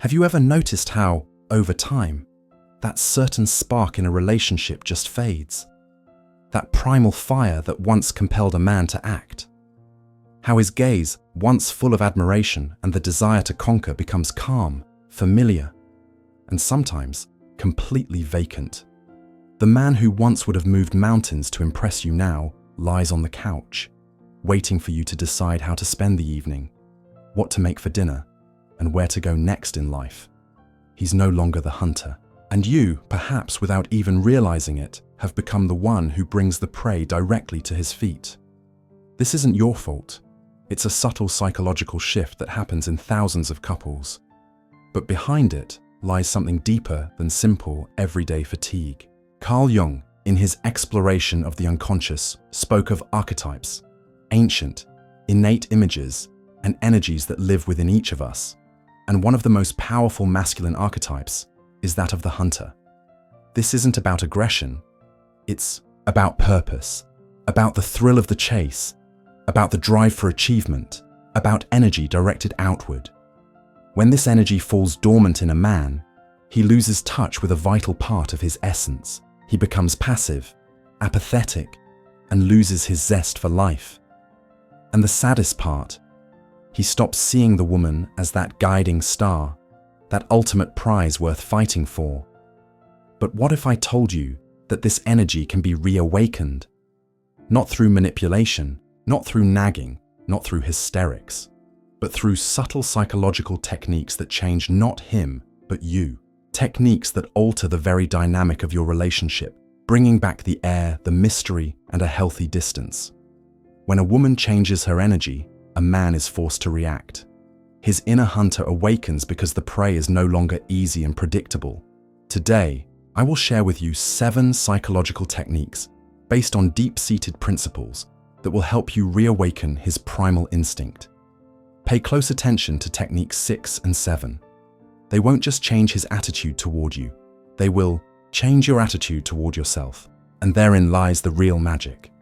Have you ever noticed how, over time, that certain spark in a relationship just fades? That primal fire that once compelled a man to act? How his gaze, once full of admiration and the desire to conquer, becomes calm, familiar, and sometimes completely vacant. The man who once would have moved mountains to impress you now lies on the couch, waiting for you to decide how to spend the evening, what to make for dinner, and where to go next in life. He's no longer the hunter, and you, perhaps without even realizing it, have become the one who brings the prey directly to his feet. This isn't your fault. It's a subtle psychological shift that happens in thousands of couples. But behind it lies something deeper than simple, everyday fatigue. Carl Jung, in his exploration of the unconscious, spoke of archetypes, ancient, innate images and energies that live within each of us. And one of the most powerful masculine archetypes is that of the hunter. This isn't about aggression. It's about purpose, about the thrill of the chase, about the drive for achievement, about energy directed outward. When this energy falls dormant in a man, he loses touch with a vital part of his essence. He becomes passive, apathetic, and loses his zest for life. And the saddest part, he stops seeing the woman as that guiding star, that ultimate prize worth fighting for. But what if I told you that this energy can be reawakened? Not through manipulation, not through nagging, not through hysterics, but through subtle psychological techniques that change not him, but you. Techniques that alter the very dynamic of your relationship, bringing back the air, the mystery, and a healthy distance. When a woman changes her energy, a man is forced to react. His inner hunter awakens because the prey is no longer easy and predictable. Today, I will share with you 7 psychological techniques based on deep-seated principles that will help you reawaken his primal instinct. Pay close attention to techniques 6 and 7. They won't just change his attitude toward you, they will change your attitude toward yourself. And therein lies the real magic.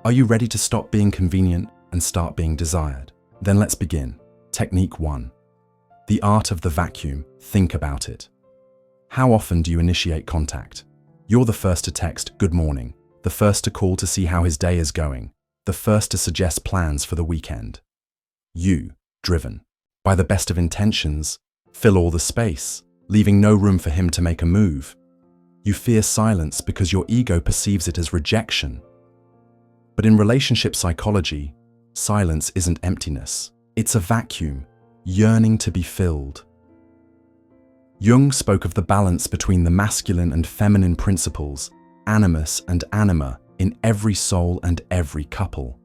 Are you ready to stop being convenient and start being desired? Then let's begin. Technique 1. The art of the vacuum. Think about it. How often do you initiate contact? You're the first to text "good morning," the first to call to see how his day is going, the first to suggest plans for the weekend. You, driven by the best of intentions, fill all the space, leaving no room for him to make a move. You fear silence because your ego perceives it as rejection. But in relationship psychology, silence isn't emptiness. It's a vacuum, yearning to be filled. Jung spoke of the balance between the masculine and feminine principles, animus and anima, in every soul and every couple.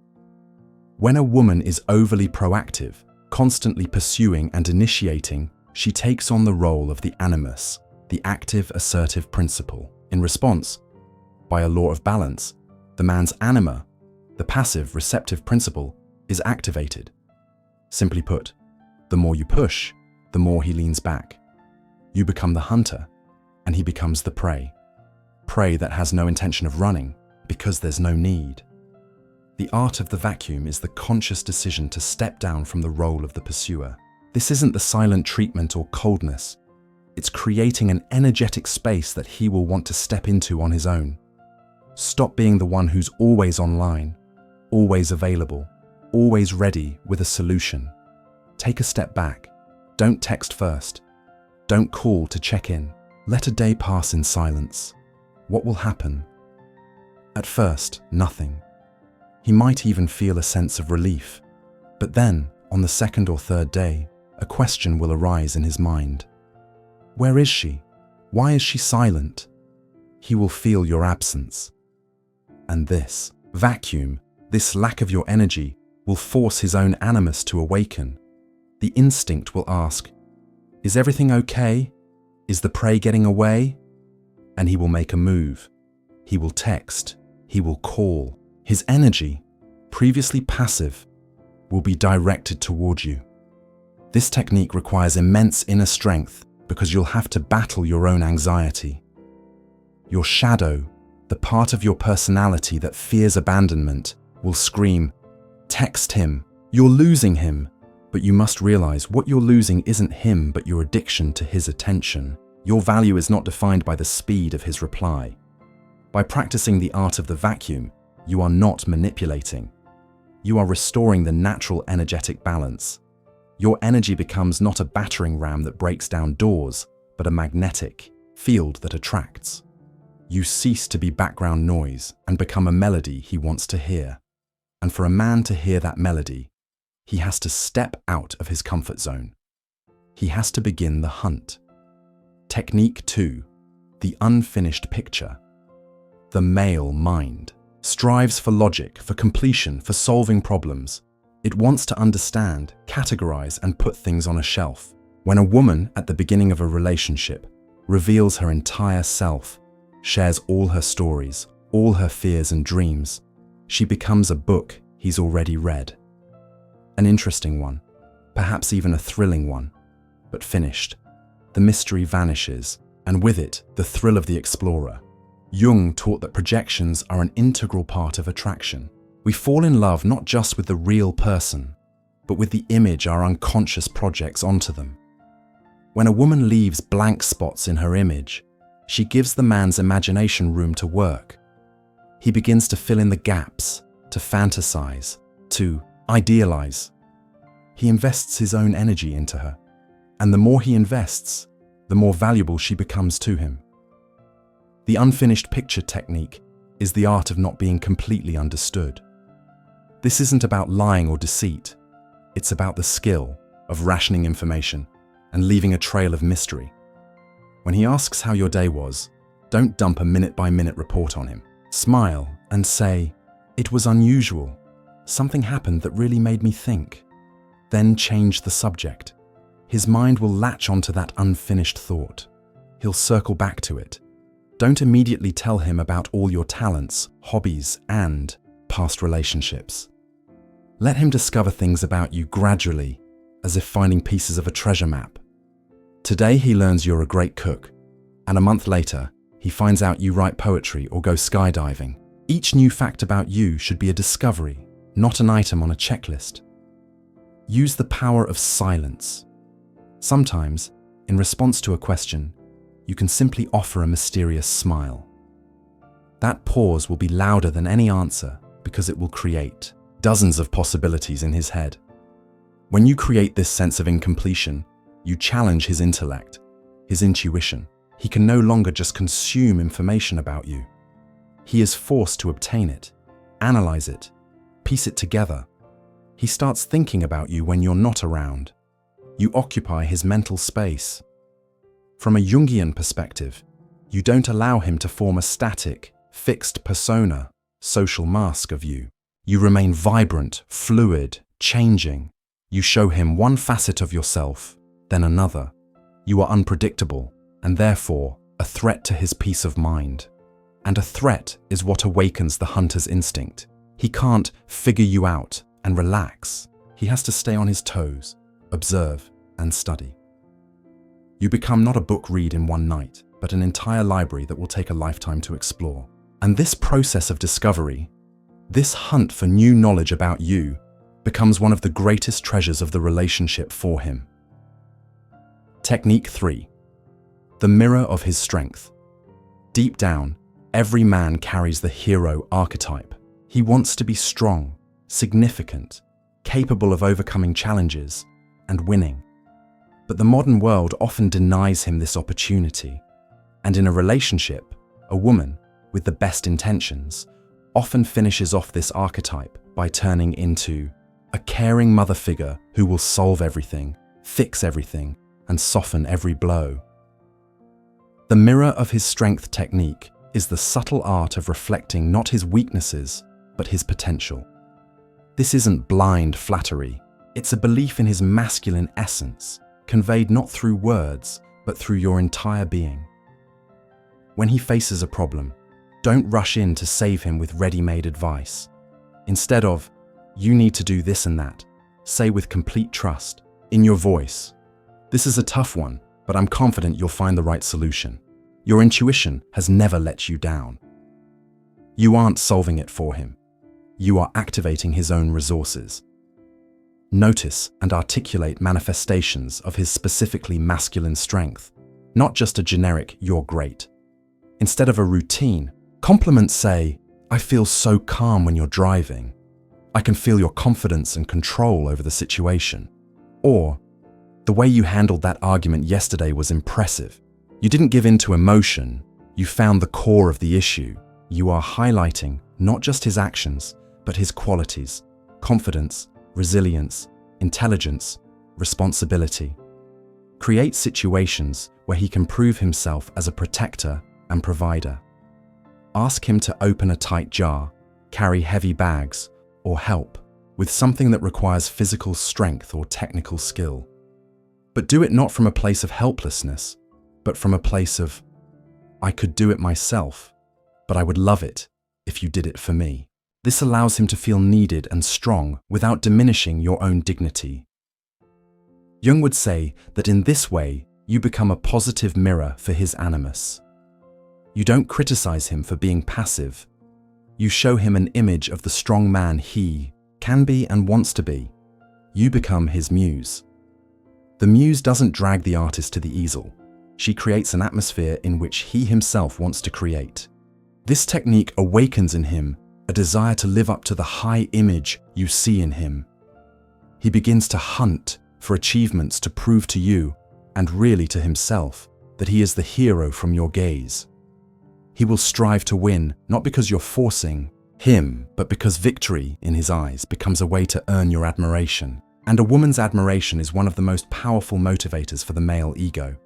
When a woman is overly proactive, constantly pursuing and initiating, she takes on the role of the animus, the active, assertive principle. In response, by a law of balance, the man's anima, the passive, receptive principle, is activated. Simply put, the more you push, the more he leans back. You become the hunter, and he becomes the prey. Prey that has no intention of running, because there's no need. The art of the vacuum is the conscious decision to step down from the role of the pursuer. This isn't the silent treatment or coldness. It's creating an energetic space that he will want to step into on his own. Stop being the one who's always online, always available, always ready with a solution. Take a step back. Don't text first. Don't call to check in. Let a day pass in silence. What will happen? At first, nothing. He might even feel a sense of relief. But then, on the 2nd or 3rd day, a question will arise in his mind. Where is she? Why is she silent? He will feel your absence. And this vacuum, this lack of your energy, will force his own animus to awaken. The instinct will ask, is everything okay? Is the prey getting away? And he will make a move. He will text. He will call. His energy, previously passive, will be directed toward you. This technique requires immense inner strength because you'll have to battle your own anxiety. Your shadow, the part of your personality that fears abandonment, will scream, text him, you're losing him, But you must realize what you're losing isn't him, but your addiction to his attention. Your value is not defined by the speed of his reply. By practicing the art of the vacuum, you are not manipulating. You are restoring the natural energetic balance. Your energy becomes not a battering ram that breaks down doors, but a magnetic field that attracts. You cease to be background noise and become a melody he wants to hear. And for a man to hear that melody, he has to step out of his comfort zone. He has to begin the hunt. Technique 2. The unfinished picture. The male mind strives for logic, for completion, for solving problems. It wants to understand, categorize, and put things on a shelf. When a woman, at the beginning of a relationship, reveals her entire self, shares all her stories, all her fears and dreams, she becomes a book he's already read. An interesting one, perhaps even a thrilling one, but finished. The mystery vanishes, and with it, the thrill of the explorer. Jung taught that projections are an integral part of attraction. We fall in love not just with the real person, but with the image our unconscious projects onto them. When a woman leaves blank spots in her image, she gives the man's imagination room to work. He begins to fill in the gaps, to fantasize, to idealize. He invests his own energy into her, and the more he invests, the more valuable she becomes to him. The unfinished picture technique is the art of not being completely understood. This isn't about lying or deceit. It's about the skill of rationing information and leaving a trail of mystery. When he asks how your day was, don't dump a minute-by-minute report on him. Smile and say, "It was unusual. Something happened that really made me think." Then change the subject. His mind will latch onto that unfinished thought. He'll circle back to it. Don't immediately tell him about all your talents, hobbies, and past relationships. Let him discover things about you gradually, as if finding pieces of a treasure map. Today he learns you're a great cook, and a month later, he finds out you write poetry or go skydiving. Each new fact about you should be a discovery, not an item on a checklist. Use the power of silence. Sometimes, in response to a question, you can simply offer a mysterious smile. That pause will be louder than any answer because it will create dozens of possibilities in his head. When you create this sense of incompletion, you challenge his intellect, his intuition. He can no longer just consume information about you. He is forced to obtain it, analyze it, piece it together. He starts thinking about you when you're not around. You occupy his mental space. From a Jungian perspective, you don't allow him to form a static, fixed persona, social mask of you. You remain vibrant, fluid, changing. You show him one facet of yourself, then another. You are unpredictable, and therefore a threat to his peace of mind. And a threat is what awakens the hunter's instinct. He can't figure you out and relax. He has to stay on his toes, observe, and study. You become not a book read in one night, but an entire library that will take a lifetime to explore. And this process of discovery, this hunt for new knowledge about you, becomes one of the greatest treasures of the relationship for him. Technique 3. The mirror of his strength. Deep down, every man carries the hero archetype. He wants to be strong, significant, capable of overcoming challenges, and winning. But the modern world often denies him this opportunity. And in a relationship, a woman, with the best intentions, often finishes off this archetype by turning into a caring mother figure who will solve everything, fix everything, and soften every blow. The mirror of his strength technique is the subtle art of reflecting not his weaknesses, but his potential. This isn't blind flattery. It's a belief in his masculine essence, conveyed not through words, but through your entire being. When he faces a problem, don't rush in to save him with ready-made advice. Instead of, "You need to do this and that," say with complete trust, in your voice, "This is a tough one, but I'm confident you'll find the right solution." Your intuition has never let you down. You aren't solving it for him. You are activating his own resources. Notice and articulate manifestations of his specifically masculine strength, not just a generic "you're great." Instead of a routine, compliments say, "I feel so calm when you're driving. I can feel your confidence and control over the situation." Or, "The way you handled that argument yesterday was impressive. You didn't give in to emotion, you found the core of the issue." You are highlighting not just his actions, but his qualities: confidence, resilience, intelligence, responsibility. Create situations where he can prove himself as a protector and provider. Ask him to open a tight jar, carry heavy bags, or help with something that requires physical strength or technical skill. But do it not from a place of helplessness, but from a place of, "I could do it myself, but I would love it if you did it for me." This allows him to feel needed and strong without diminishing your own dignity. Jung would say that in this way, you become a positive mirror for his animus. You don't criticize him for being passive. You show him an image of the strong man he can be and wants to be. You become his muse. The muse doesn't drag the artist to the easel. She creates an atmosphere in which he himself wants to create. This technique awakens in him a desire to live up to the high image you see in him. He begins to hunt for achievements to prove to you, and really to himself, that he is the hero from your gaze. He will strive to win, not because you're forcing him, but because victory, in his eyes, becomes a way to earn your admiration. And a woman's admiration is one of the most powerful motivators for the male ego.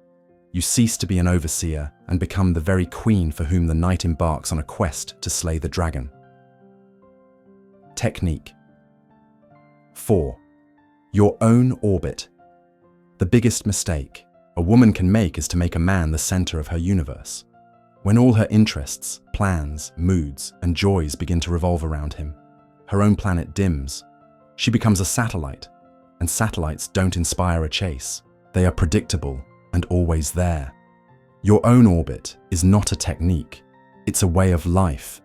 You cease to be an overseer and become the very queen for whom the knight embarks on a quest to slay the dragon. Technique 4. Your own orbit. The biggest mistake a woman can make is to make a man the center of her universe. When all her interests, plans, moods, and joys begin to revolve around him, her own planet dims. She becomes a satellite, and satellites don't inspire a chase. They are predictable and always there. Your own orbit is not a technique. It's a way of life.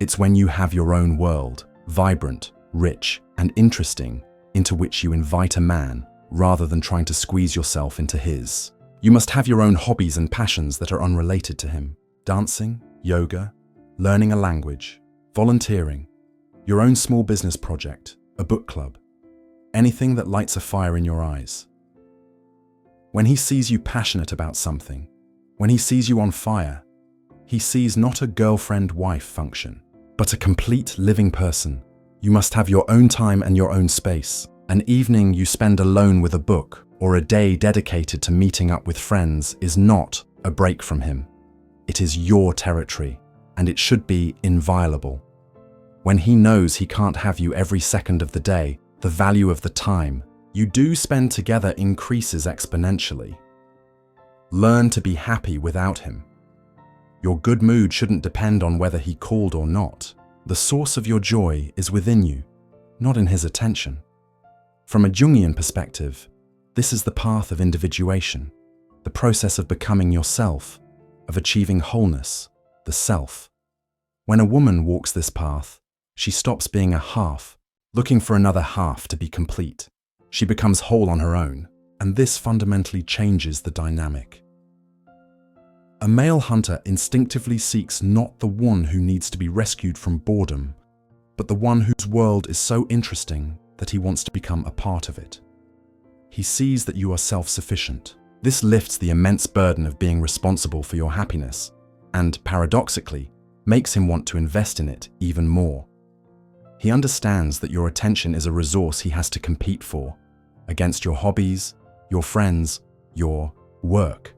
It's when you have your own world, vibrant, rich, and interesting, into which you invite a man rather than trying to squeeze yourself into his. You must have your own hobbies and passions that are unrelated to him. Dancing, yoga, learning a language, volunteering, your own small business project, a book club, anything that lights a fire in your eyes. When he sees you passionate about something, when he sees you on fire, he sees not a girlfriend-wife function, but a complete living person. You must have your own time and your own space. An evening you spend alone with a book, or a day dedicated to meeting up with friends, is not a break from him. It is your territory, and it should be inviolable. When he knows he can't have you every second of the day, the value of the time you do spend together increases exponentially. Learn to be happy without him. Your good mood shouldn't depend on whether he called or not. The source of your joy is within you, not in his attention. From a Jungian perspective, this is the path of individuation, the process of becoming yourself, of achieving wholeness, the self. When a woman walks this path, she stops being a half, looking for another half to be complete. She becomes whole on her own, and this fundamentally changes the dynamic. A male hunter instinctively seeks not the one who needs to be rescued from boredom, but the one whose world is so interesting that he wants to become a part of it. He sees that you are self-sufficient. This lifts the immense burden of being responsible for your happiness, and paradoxically, makes him want to invest in it even more. He understands that your attention is a resource he has to compete for, against your hobbies, your friends, your work.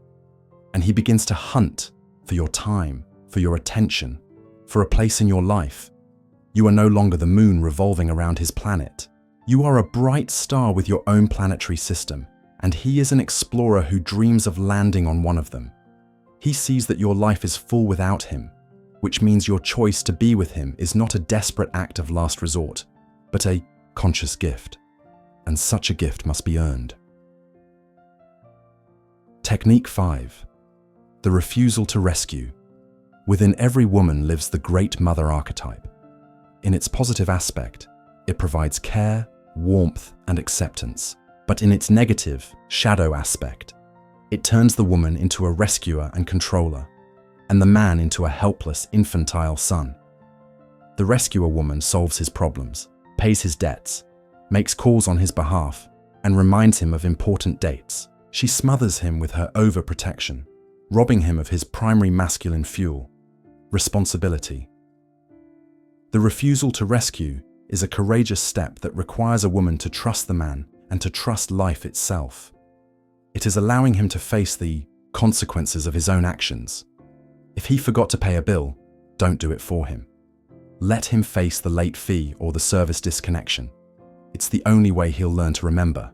And he begins to hunt for your time, for your attention, for a place in your life. You are no longer the moon revolving around his planet. You are a bright star with your own planetary system, and he is an explorer who dreams of landing on one of them. He sees that your life is full without him, which means your choice to be with him is not a desperate act of last resort, but a conscious gift. And such a gift must be earned. Technique 5. The refusal to rescue. Within every woman lives the great mother archetype. In its positive aspect, it provides care, warmth, and acceptance. But in its negative, shadow aspect, it turns the woman into a rescuer and controller, and the man into a helpless, infantile son. The rescuer woman solves his problems, pays his debts, makes calls on his behalf, and reminds him of important dates. She smothers him with her overprotection, robbing him of his primary masculine fuel, responsibility. The refusal to rescue is a courageous step that requires a woman to trust the man and to trust life itself. It is allowing him to face the consequences of his own actions. If he forgot to pay a bill, don't do it for him. Let him face the late fee or the service disconnection. It's the only way he'll learn to remember.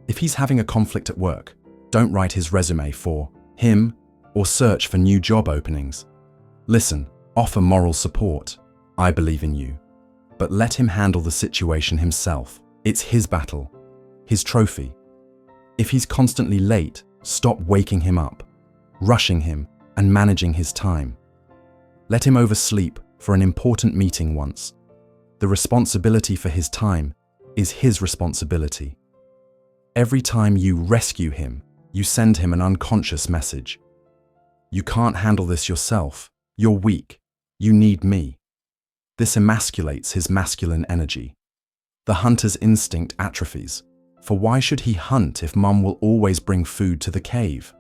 If he's having a conflict at work, don't write his resume for him or search for new job openings. Listen, offer moral support. I believe in you. But let him handle the situation himself. It's his battle, his trophy. If he's constantly late, stop waking him up, rushing him, and managing his time. Let him oversleep for an important meeting once. The responsibility for his time is his responsibility. Every time you rescue him, you send him an unconscious message. You can't handle this yourself. You're weak. You need me. This emasculates his masculine energy. The hunter's instinct atrophies. For why should he hunt if mum will always bring food to the cave?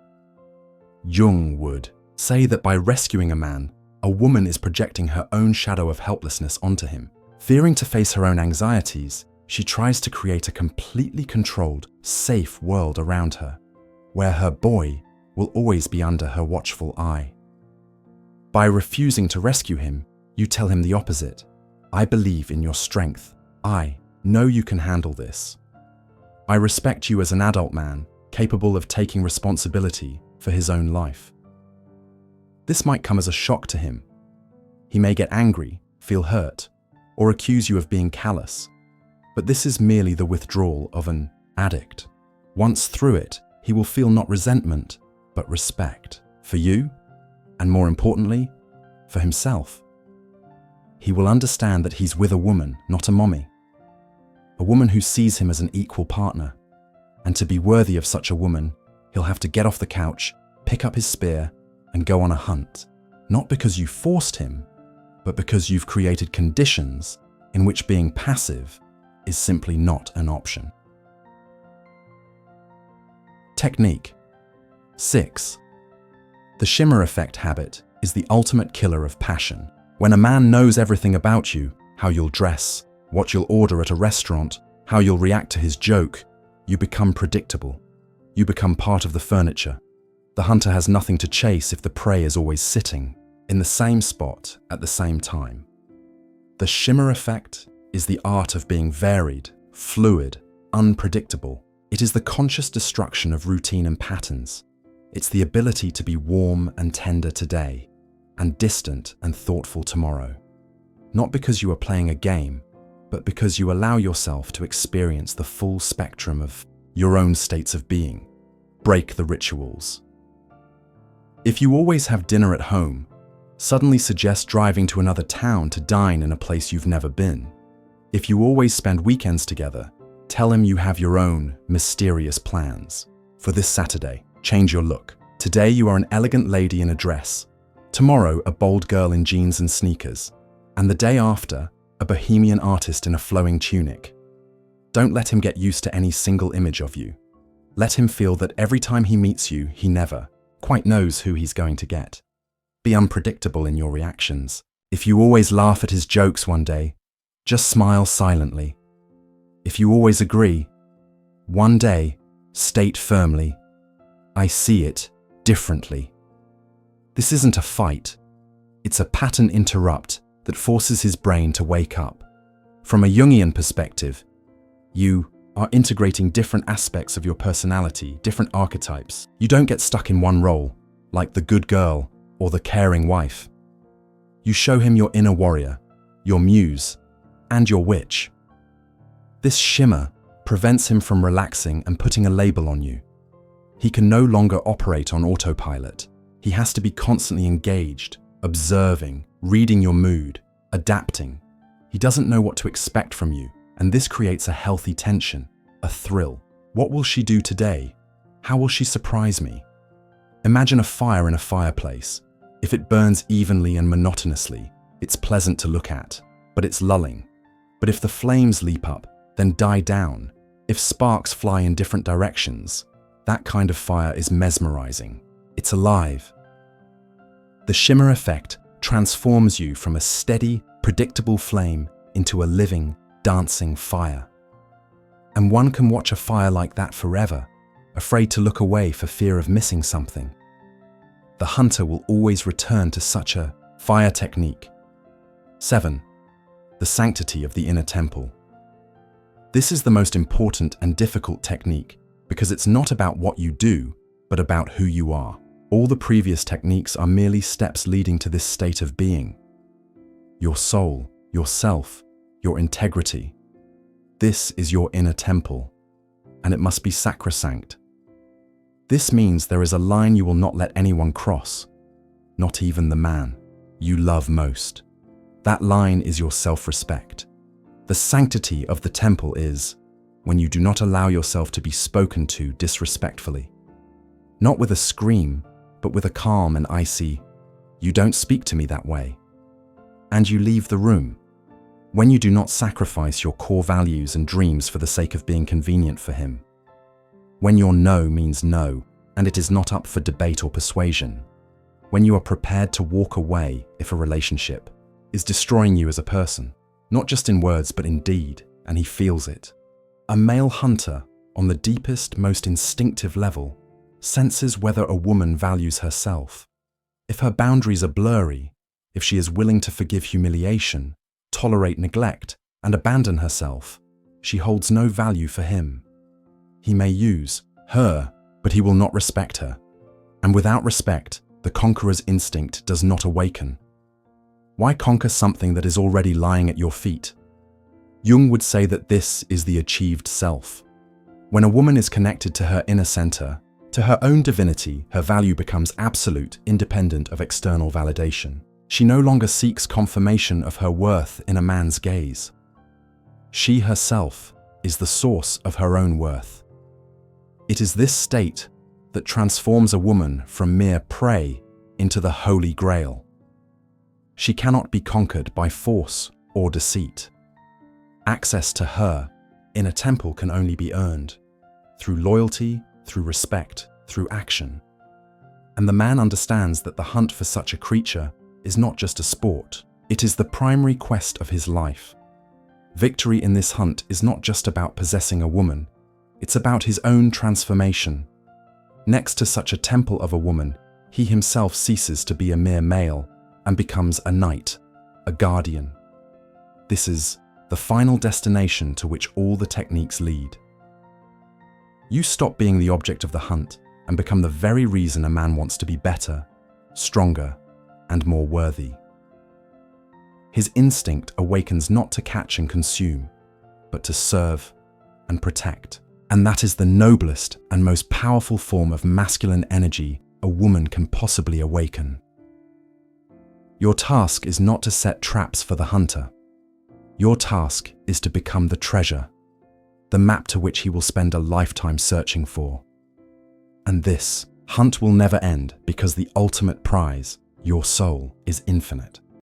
Jung would say that by rescuing a man, a woman is projecting her own shadow of helplessness onto him. Fearing to face her own anxieties, she tries to create a completely controlled, safe world around her, where her boy will always be under her watchful eye. By refusing to rescue him, you tell him the opposite. I believe in your strength. I know you can handle this. I respect you as an adult man, capable of taking responsibility for his own life. This might come as a shock to him. He may get angry, feel hurt, or accuse you of being callous. But this is merely the withdrawal of an addict. Once through it, he will feel not resentment, but respect for you, and more importantly, for himself. He will understand that he's with a woman, not a mommy. A woman who sees him as an equal partner. And to be worthy of such a woman, he'll have to get off the couch, pick up his spear, and go on a hunt. Not because you forced him, but because you've created conditions in which being passive is simply not an option. Technique 6. The shimmer effect habit is the ultimate killer of passion. When a man knows everything about you, how you'll dress, what you'll order at a restaurant, how you'll react to his joke, you become predictable. You become part of the furniture. The hunter has nothing to chase if the prey is always sitting in the same spot at the same time. The shimmer effect is the art of being varied, fluid, unpredictable. It is the conscious destruction of routine and patterns. It's the ability to be warm and tender today, and distant and thoughtful tomorrow. Not because you are playing a game, but because you allow yourself to experience the full spectrum of your own states of being. Break the rituals. If you always have dinner at home, suddenly suggest driving to another town to dine in a place you've never been. If you always spend weekends together, tell him you have your own mysterious plans. For this Saturday, change your look. Today you are an elegant lady in a dress. Tomorrow, a bold girl in jeans and sneakers. And the day after, a bohemian artist in a flowing tunic. Don't let him get used to any single image of you. Let him feel that every time he meets you, he never quite knows who he's going to get. Be unpredictable in your reactions. If you always laugh at his jokes one day, just smile silently. If you always agree, one day, state firmly, I see it differently. This isn't a fight. It's a pattern interrupt that forces his brain to wake up. From a Jungian perspective, you are integrating different aspects of your personality, different archetypes. You don't get stuck in one role, like the good girl or the caring wife. You show him your inner warrior, your muse, and your witch. This shimmer prevents him from relaxing and putting a label on you. He can no longer operate on autopilot. He has to be constantly engaged, observing, reading your mood, adapting. He doesn't know what to expect from you, And this creates a healthy tension, a thrill. What will she do today? How will she surprise me? Imagine a fire in a fireplace. If it burns evenly and monotonously, it's pleasant to look at, but it's lulling. But if the flames leap up, then die down, if sparks fly in different directions, that kind of fire is mesmerizing. It's alive. The shimmer effect transforms you from a steady, predictable flame into a living, dancing fire. And one can watch a fire like that forever, afraid to look away for fear of missing something. The hunter will always return to such a fire technique. 7. The sanctity of the inner temple. This is the most important and difficult technique because it's not about what you do, but about who you are. All the previous techniques are merely steps leading to this state of being. Your soul, yourself, your integrity. This is your inner temple, and it must be sacrosanct. This means there is a line you will not let anyone cross, not even the man you love most. That line is your self-respect. The sanctity of the temple is when you do not allow yourself to be spoken to disrespectfully. Not with a scream, but with a calm and icy, "You don't speak to me that way." And you leave the room. When you do not sacrifice your core values and dreams for the sake of being convenient for him. When your no means no, and it is not up for debate or persuasion. When you are prepared to walk away if a relationship is destroying you as a person, not just in words but in deed, and he feels it. A male hunter, on the deepest, most instinctive level, senses whether a woman values herself. If her boundaries are blurry, if she is willing to forgive humiliation, tolerate neglect, and abandon herself, she holds no value for him. He may use her, but he will not respect her. And without respect, the conqueror's instinct does not awaken. Why conquer something that is already lying at your feet? Jung would say that this is the achieved self. When a woman is connected to her inner center, to her own divinity, her value becomes absolute, independent of external validation. She no longer seeks confirmation of her worth in a man's gaze. She herself is the source of her own worth. It is this state that transforms a woman from mere prey into the Holy Grail. She cannot be conquered by force or deceit. Access to her inner temple can only be earned through loyalty, through respect, through action. And the man understands that the hunt for such a creature is not just a sport, it is the primary quest of his life. Victory in this hunt is not just about possessing a woman, it's about his own transformation. Next to such a temple of a woman, he himself ceases to be a mere male and becomes a knight, a guardian. This is the final destination to which all the techniques lead. You stop being the object of the hunt and become the very reason a man wants to be better, stronger, and more worthy. His instinct awakens not to catch and consume, but to serve and protect. And that is the noblest and most powerful form of masculine energy a woman can possibly awaken. Your task is not to set traps for the hunter. Your task is to become the treasure, the map to which he will spend a lifetime searching for. And this hunt will never end because the ultimate prize, your soul, is infinite.